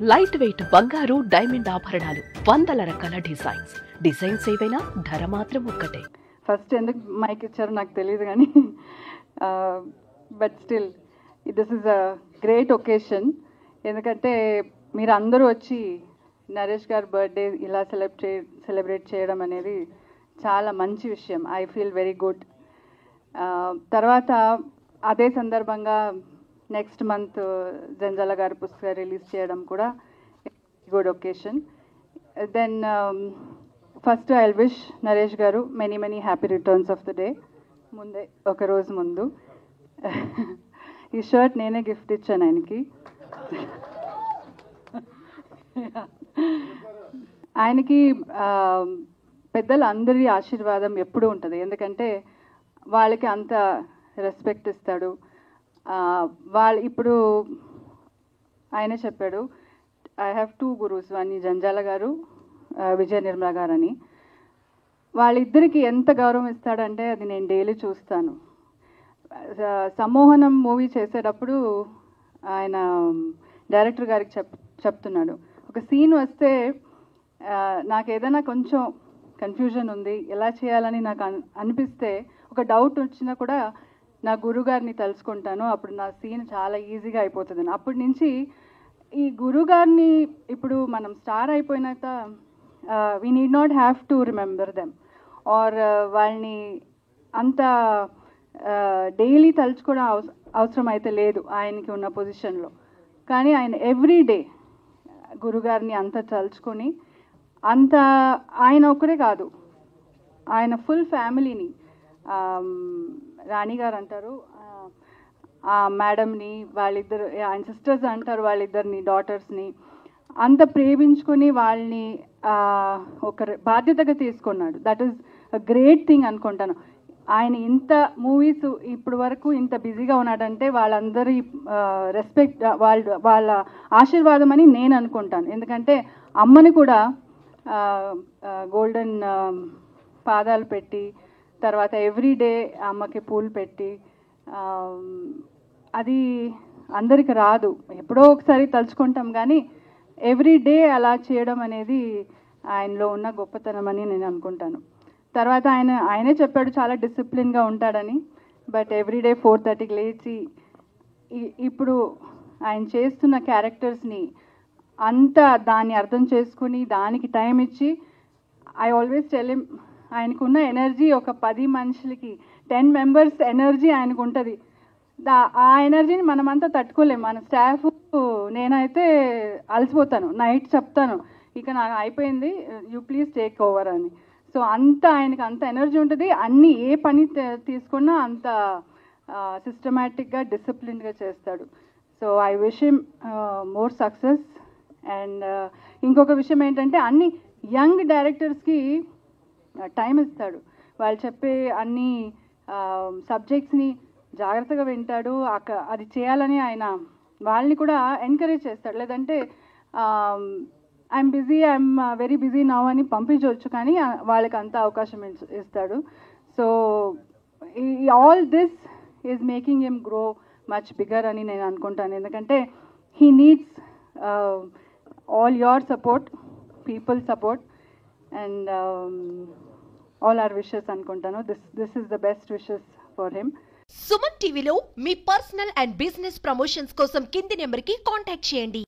Light weight బంగారు diamond ఆభరణాలు, వందల రకాల డిజైన్స్ ఏవైనా ధర మాత్రం ఒక్కటే. ఫస్ట్ ఎందుకు మైక్ ఇచ్చారో నాకు తెలియదు కానీ but still this is a great occasion. ఎందుకంటే మీరు అందరూ వచ్చి నరేష్ గారి బర్త్డే ఇలా సెలబ్రేట్ చేయడం అనేది చాలా మంచి విషయం. I feel very good. తర్వాత అదే సందర్భంగా నెక్స్ట్ మంత్ జంజాల గారి పుస్తకం రిలీజ్ చేయడం కూడా good occasion. Then first I wish Naresh garu many happy returns of the day. ముందే ఒక రోజు ముందు ఈ షర్ట్ నేనే గిఫ్ట్ ఇచ్చాను ఆయనకి. ఆయనకి పెద్దలు అందరి ఆశీర్వాదం ఎప్పుడూ ఉంటుంది. ఎందుకంటే వాళ్ళకి అంత రెస్పెక్ట్ ఇస్తాడు. వాళ్ళు ఇప్పుడు ఆయనే చెప్పాడు, I have 2 gurus, one Janjala గారు, విజయ నిర్మల గారు అని. వాళ్ళిద్దరికి ఎంత గౌరవం ఇస్తాడంటే అది నేను డైలీ చూస్తాను. సమ్మోహనం మూవీ చేసేటప్పుడు ఆయన డైరెక్టర్ గారికి చెప్తున్నాడు, ఒక సీన్ వస్తే నాకు ఏదైనా కొంచెం కన్ఫ్యూజన్ ఉంది, ఎలా చేయాలని నాకు అనిపిస్తే, ఒక డౌట్ వచ్చినా కూడా నా గురుగారిని తలుచుకుంటాను, అప్పుడు నా సీన్ చాలా ఈజీగా అయిపోతుంది. అప్పటి నుంచి ఈ గురుగారిని ఇప్పుడు మనం స్టార్ అయిపోయినాక we need not have to remember them or వాళ్ళని అంత డైలీ తలుచుకోవడం అవసరం అయితే లేదు ఆయనకి ఉన్న పొజిషన్లో. కానీ ఆయన ఎవ్రీడే గురుగారిని అంత తలుచుకొని, అంత ఆయన ఒక్కడే కాదు, ఆయన ఫుల్ ఫ్యామిలీని, రాణి గారు అంటారు ఆ మేడంని, వాళ్ళిద్దరు ఆయన సిస్టర్స్ అంటారు, వాళ్ళిద్దరిని డాటర్స్ని అంత ప్రేమించుకొని వాళ్ళని ఒక బాధ్యతగా తీసుకున్నాడు. That is a great thing అనుకుంటాను. ఆయన ఇంత మూవీస్ ఇప్పుడు వరకు ఇంత బిజీగా ఉన్నాడంటే వాళ్ళందరి రెస్పెక్ట్, వాళ్ళ ఆశీర్వాదం అని నేను అనుకుంటాను. ఎందుకంటే అమ్మని కూడా గోల్డెన్ పాదాలు పెట్టి, తర్వాత ఎవ్రీడే అమ్మకి పూలు పెట్టి, అది అందరికి రాదు, ఎప్పుడో ఒకసారి తలుచుకుంటాం, కానీ ఎవ్రీడే అలా చేయడం అనేది ఆయనలో ఉన్న గొప్పతనం అని నేను అనుకుంటాను. తర్వాత ఆయనే చెప్పాడు చాలా డిసిప్లిన్గా ఉంటాడని. బట్ ఎవ్రీడే 4:30కి లేచి ఇప్పుడు ఆయన చేస్తున్న క్యారెక్టర్స్ని అంతా దాన్ని అర్థం చేసుకుని దానికి టైం ఇచ్చి, ఐ ఆల్వేస్ టెల్ హిమ్, ఆయనకున్న ఎనర్జీ ఒక 10 మనుషులకి 10 మెంబర్స్ ఎనర్జీ ఆయనకు ఉంటుంది. ఆ ఎనర్జీని మనమంతా తట్టుకోలేము. మన స్టాఫ్, నేనైతే అలసిపోతాను, నైట్ చెప్తాను ఇక నాకు అయిపోయింది, యూ ప్లీజ్ టేక్ ఓవర్ అని. సో అంత ఆయనకి అంత ఎనర్జీ ఉంటుంది. అన్ని ఏ పని తీసుకున్నా అంత సిస్టమేటిక్గా డిసిప్లిన్గా చేస్తాడు. So I wish him more success. And ఇంకొక విషయం ఏంటంటే అన్ని యంగ్ డైరెక్టర్స్కి టైం ఇస్తాడు. వాళ్ళు చెప్పే అన్ని సబ్జెక్ట్స్ని జాగ్రత్తగా వింటాడు. అది చేయాలని ఆయన వాళ్ళని కూడా ఎంకరేజ్ చేస్తాడు. లేదంటే I'm busy, I'm very busy now అని పంపించవచ్చు, కానీ వాళ్ళకి అంత అవకాశం ఇస్తాడు. So all this is making him grow much bigger అని నేను అనుకుంటాను. ఎందుకంటే he needs all your support, people support, and all our wishes అనుకుంటాను. This is the best wishes for him. Suman టీవీలో మీ పర్సనల్ అండ్ బిజినెస్ ప్రమోషన్స్ కోసం కింది నెంబర్కి కాంటాక్ట్ చేయండి.